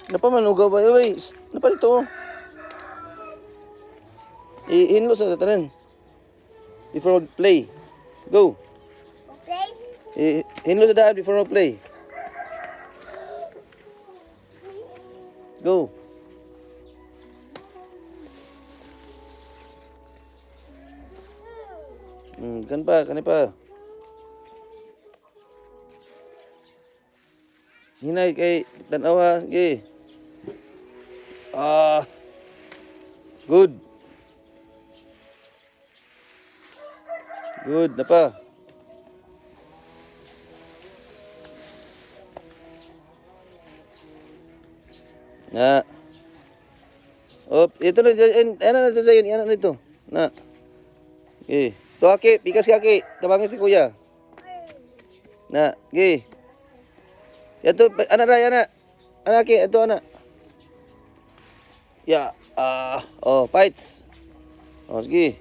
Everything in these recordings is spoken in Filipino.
Napamanugaw ba? Uy, napalito. Ihinlo sa tatanan. Before mag-play. Go. Okay? Hinlo sa daan before mag-play. Go. Kan pa, kanay pa. Hinay kay tanawa, ge. Good. Good na pa. Na. Ito na, ano na ito sa'yo, ano na ito. Na. Okay. Ito aki, pikas kaki. Tabangin si kuya. Na, okay. Ito, anak ray, anak. Anak aki, ito anak. Ya, fights. Sige.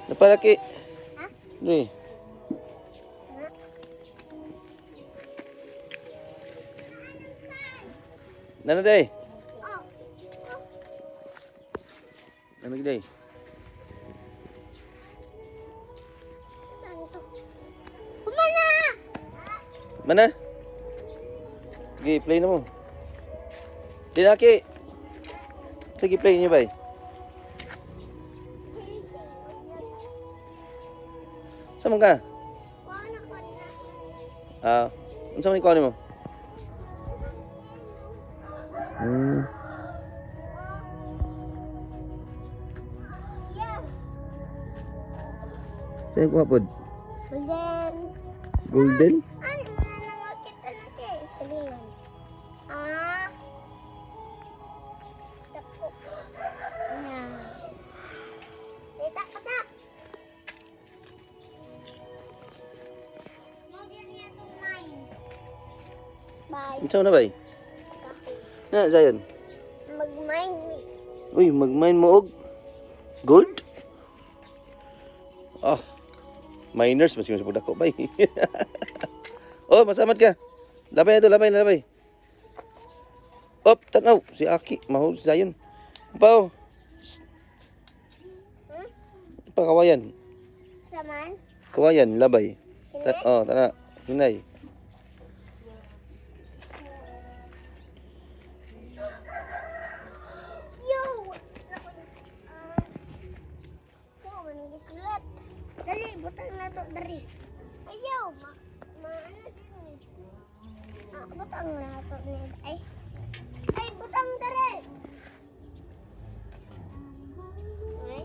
Napalaki. Ni. Nana day? Nana day? Mana? Sige, play na mo. Dinaki. Sige, play niyo ba? Saan ka? Ano saan ikuha mo? Saan ikuha po? Golden. Golden? Ano na nangakit anak eh? Salingan. Dako. Yan. Kita ka na. Magyan niya itong 9. Bye. Saan na ba? Na, Zion. Mag-mine me. Uy, mag-mine mo og gold? Miners, masih sa pagdako ba? Masamat ka. Labay na ito, labay. Tanaw, si Aki, mahal si Zion. Pao. Kawayan. Saman? Kawayan, labay. Tana, hinay. Dali, butang na to dari. Ayaw, ano din eh. Butang na to ni. Ay, butang dari. Ay.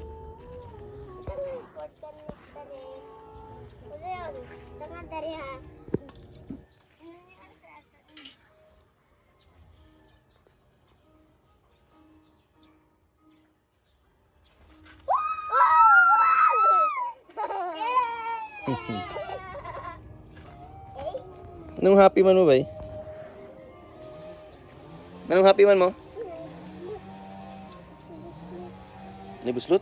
Butang na report ka na dari. Wala yun. Tanga dari ha. Ano ni ano sa ato ni? Anong happy man mo ba? Anong happy man mo? Nibuslot?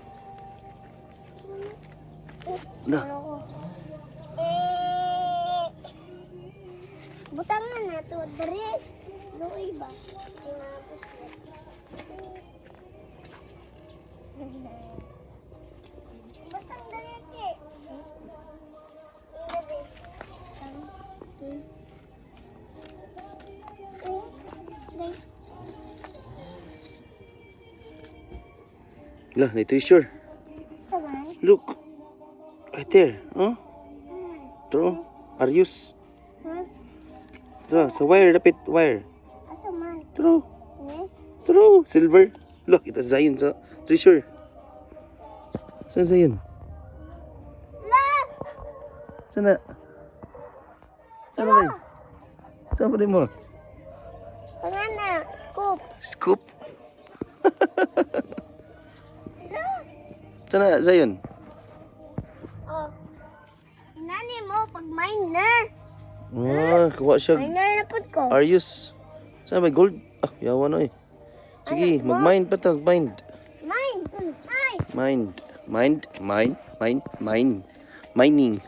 Na. Butang na to dari. Luoy ba? Butang dari ke. Lah, na treasure. Saman? Look. Right there. Huh? True. Arius. True. Sa wire, dapat wire. Saman? True. True. Silver. Look, ito Zion sa treasure. Saan Zion? Love! Saan na? Saan na? Saan pa rin mo? Pangana, scoop. Scoop. Saan na Zion? Inani mo pag miner. Kuha siya. Miner na pud ko. Arius. Saan may gold? Yawa na eh. Sige, mag-mind pa ta. Mind. Mining.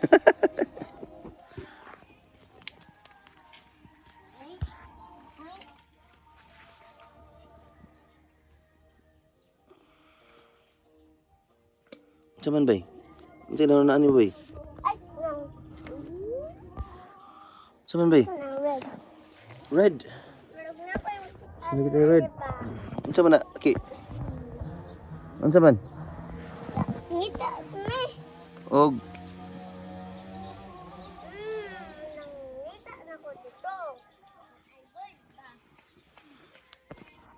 Saman bay? Unsa na ani bay? Ay, no. Saman bay? Ito na, red. Red. Marag na pa yung Ano kita red? Unsa man na? Okay. Unsa man? Ngita, me. Og Nangita na ko dito. Ay, good ba?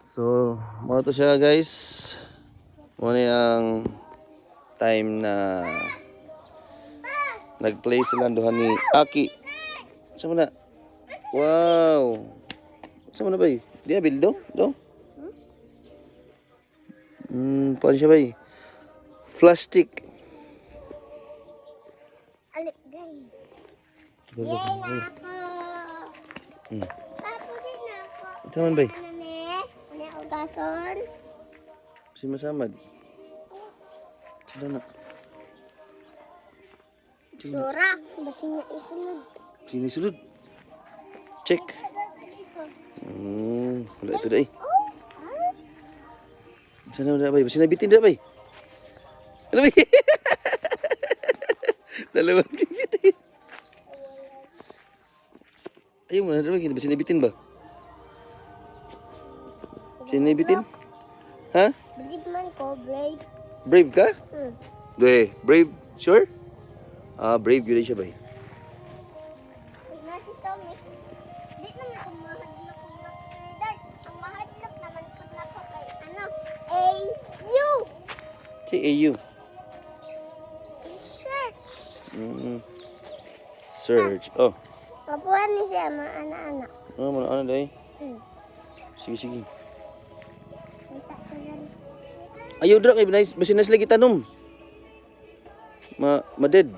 so, mo to siya guys. Mo ni ang time na nag-play sila duha ni Aki. Sa na? Wow. Sa na bay? Di abil do? Do? Paano siya bay? Plastic. Alik, guys. Yay na ako. Tapo din ako. Ito man bay? Ano ne? Ano yung ugason? Si masamad. Sila na. Sura. Basing na isunod. Sini sulod. Check. Wala ito dai. Sana na bay? Basi nabitin na bay? Ano bay? Dalawang bitin. Ayaw mo na rin. Basi nabitin ba? Basi nabitin? Ha? Believe man ko, brave. Brave ka? Hmm. Brave? Sure? Brave yun siya bay. Nasi Tommy. Di naman ko mahadlok na. Dad, ang mahadlok naman ko na ko kay ano? A-U. Si AU. Research. Search. Oh. Papuan ni siya mga anak-anak. Ano dai? Hmm. Sige, sige. Kita ko yan. Ayaw dra kay binay. Basi nas lagi tanom. Maded.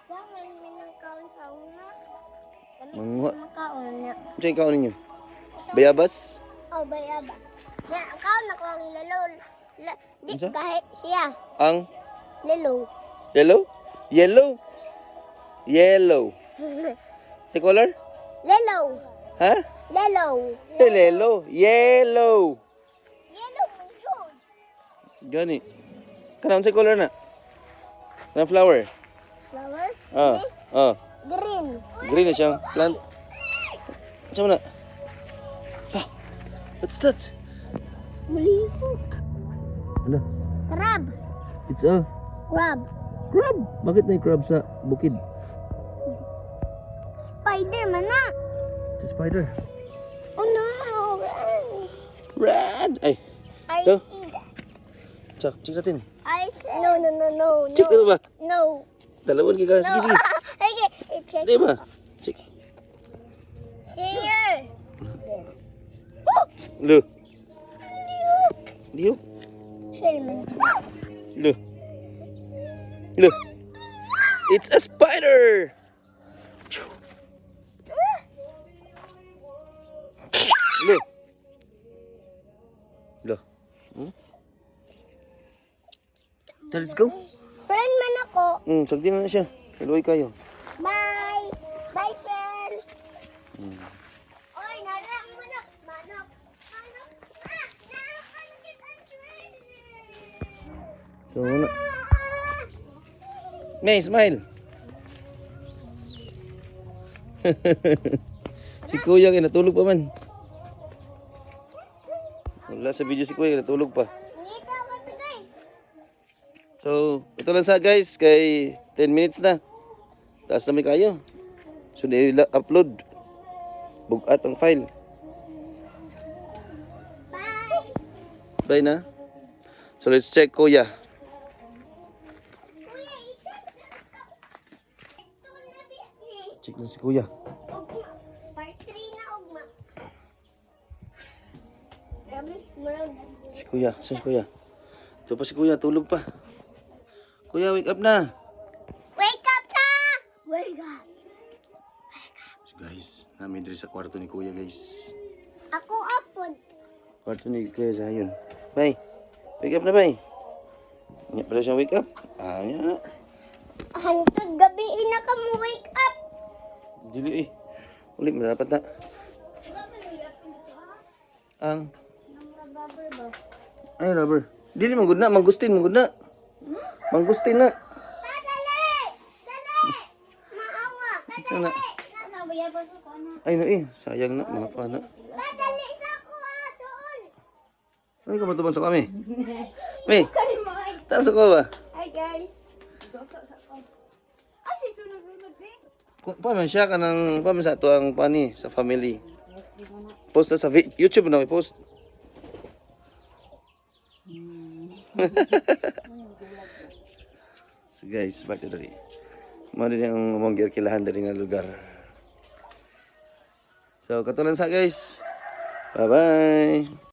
Daman minangkaon sa una. Mangwa. Makaon na. Ano yung kaon ninyo? Bayabas? Oh, bayaba. Ya, kaon na ko ang lalo. Di Unsa? kahit siya. Ang Lalo. yellow? Yellow? Yellow. Si color? Lalo. Ha? Lalo. Yellow. Yellow. Yellow mo yun. Gani. Kanang si color na? Kanang flower? Flower? Green. Green na siyang plant. Saan mo na? What's that? Mulihok. Ano? Crab. It's a Crab. crab. Bakit may crab sa bukid? Spider man na. Sa spider. Oh no. Red! Ay, I Go. see that. check natin. I see. No, no, no, no. Check na ba? No. Dalawan ka. Sige, sige. Okay, check. Di ba? Check. See here. Lo. Lihok. Sherman. Lo. Lo. It's a spider! Lo. Lo. So, let's go. Friend man ako. Sagdi na siya. Kaluoy kayo. Bye. Bye, friend. Oy, narang manok. Manok. Manok. Manok kita tree. So, ano? May, smile. Si Kuya kaya natulog pa man. Wala sa video si Kuya kaya natulog pa. Ngita ko to, guys. So, ito lang sa guys, kay 10 minutes na. Taas namin kayo. So, upload. Bugat ang file. Bye. Bye na. So, let's check Kuya. Kuya, i-check na ito. Ito na business. Check na si Kuya. Ugma. Part 3 na ugma. Sabi, murag. Si Kuya. Saan si Kuya? Ito pa si Kuya. Tulog pa. Kuya, wake up na. Wake up na! Wake up. So, guys, namin diri sa kwarto ni Kuya, guys. Ako apod. Kwarto ni Kuya sa yun. Bye. Wake up na, bye. Nya pala siya wake up. Nya. Hantod gabi na ka mo wake up. Dili eh. Ulit, madapat na. Ang... Ay, rubber. Dili, manggod na. Mangustin, manggod na. Mangustin na. Dali! Dali! Maawa! Sana. Nasabayan pa sa kana. Ay na eh. Sayang na. Mga pana. Dali sa ako doon! Ay, kamatubang sa kami. May. Kani mo ay. Taas ako ba? Hi guys! Ay, si sunod-sunod eh. Paano siya ka ng paano sa ato ang pani sa family? Post na sa YouTube na i-post. So guys, bakit dari? Mari yang umonggir kilahan dari nga lugar. So katulan sa guys. Bye-bye.